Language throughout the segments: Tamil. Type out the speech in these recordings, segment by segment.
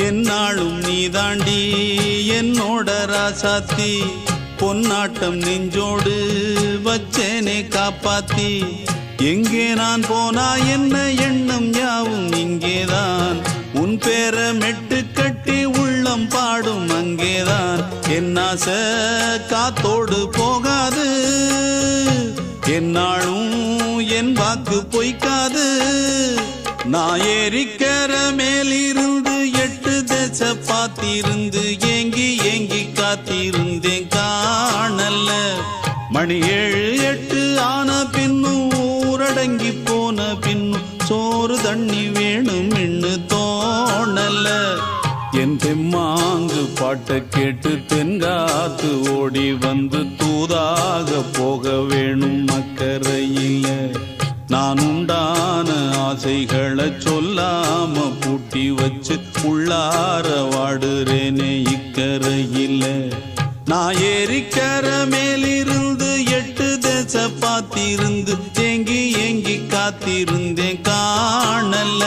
என்னாலும் நீதாண்டி என்னோட ராசாத்தி பொன்னாட்டம் நெஞ்சோடு வச்சேனே காப்பாத்தி எங்கே நான் போனா என்ன எண்ணம் யாவும் இங்கேதான் உன் பேர மெட்டு கட்டி உள்ளம் பாடும் அங்கேதான் என்னாச காத்தோடு போகாது என்னாலும் என் வாக்கு பொய்க்காது நான் ஏறிக்கர மேலிருந்து 8 தேச பார்த்திருந்து ஏங்கி ஏங்கி காத்திருந்தேன் காணல்ல மணி 7 8 ஆன பின்னும் ஊரடங்கி போன பின்னும் சோறு தண்ணி வேணும் இன்னு தோணல என் தெம்மாங்கு பாட்டை கேட்டு தென்காத்து ஓடி வந்து தூதாக போக வேணும் அக்கறையில நான் உண்டான ஆசைகளை சொல்லாம பூட்டி வச்சு உள்ளார வாடுறேனே இக்கரையில நான் ஏறிக்கர மேலிருந்து 8 தேச பார்த்திருந்து ஏங்கி ஏங்கி காத்திருந்தேன் காணல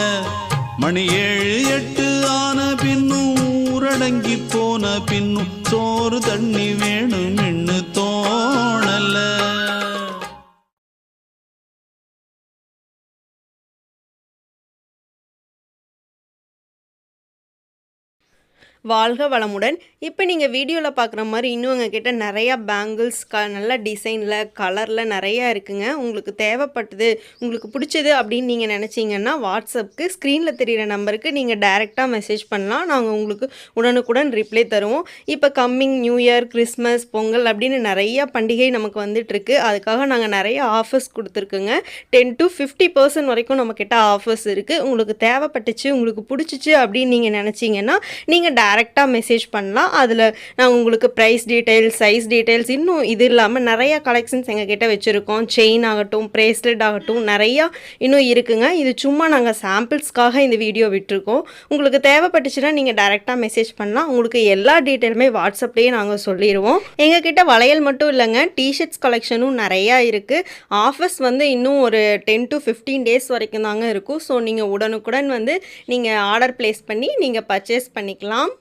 மணி 7 8 ஆன பின்னும் ஊரடங்கி போன பின்னும் சோறு தண்ணி வேணும் இன்னு தோணல. வாழ்க வளமுடன். இப்போ நீங்கள் வீடியோவில் பார்க்குற மாதிரி இன்னும் எங்ககிட்ட நிறையா பேங்கிள்ஸ் நல்ல டிசைனில் கலரில் நிறையா இருக்குங்க. உங்களுக்கு தேவைப்பட்டது உங்களுக்கு பிடிச்சது அப்படின்னு நீங்கள் நினச்சிங்கன்னா வாட்ஸ்அப்புக்கு ஸ்க்ரீனில் தெரிகிற நம்பருக்கு நீங்கள் டைரெக்டாக மெசேஜ் பண்ணலாம். நாங்கள் உங்களுக்கு உடனுக்குடன் ரிப்ளை தருவோம். இப்போ coming new year, Christmas, Pongal அப்படின்னு நிறையா பண்டிகை நமக்கு வந்துட்டுருக்கு. அதுக்காக நாங்கள் நிறைய ஆஃபர்ஸ் கொடுத்துருக்குங்க. 10 to 50% வரைக்கும் நம்மக்கிட்ட ஆஃபர்ஸ் இருக்குது. உங்களுக்கு தேவைப்பட்டுச்சு, உங்களுக்கு பிடிச்சிச்சு அப்படின்னு நீங்கள் நினச்சிங்கன்னா நீங்கள் டைரெக்டாக மெசேஜ் பண்ணலாம். அதில் நாங்கள் உங்களுக்கு ப்ரைஸ் டீட்டெயில்ஸ், சைஸ் டீட்டெயில்ஸ், இன்னும் இது இல்லாமல் நிறையா கலெக்ஷன்ஸ் எங்கள் கிட்டே வச்சுருக்கோம். செயின் ஆகட்டும், ப்ரேஸ்லெட் ஆகட்டும், நிறையா இன்னும் இருக்குங்க. இது சும்மா நாங்கள் சாம்பிள்ஸ்க்காக இந்த வீடியோ விட்டுருக்கோம். உங்களுக்கு தேவைப்பட்டுச்சுன்னா நீங்கள் டைரெக்டாக மெசேஜ் பண்ணலாம். உங்களுக்கு எல்லா டீட்டெயிலுமே வாட்ஸ்அப்லேயே நாங்கள் சொல்லிடுவோம். எங்கள் கிட்ட வளையல் மட்டும் இல்லைங்க, டிஷர்ட்ஸ் கலெக்ஷனும் நிறையா இருக்குது. ஆஃபர்ஸ் இன்னும் ஒரு 10 to 15 டேஸ் வரைக்கும் தாங்க இருக்கும். ஸோ நீங்கள் உடனுக்குடன் நீங்கள் ஆர்டர் ப்ளேஸ் பண்ணி நீங்கள் பர்ச்சேஸ் பண்ணிக்கலாம்.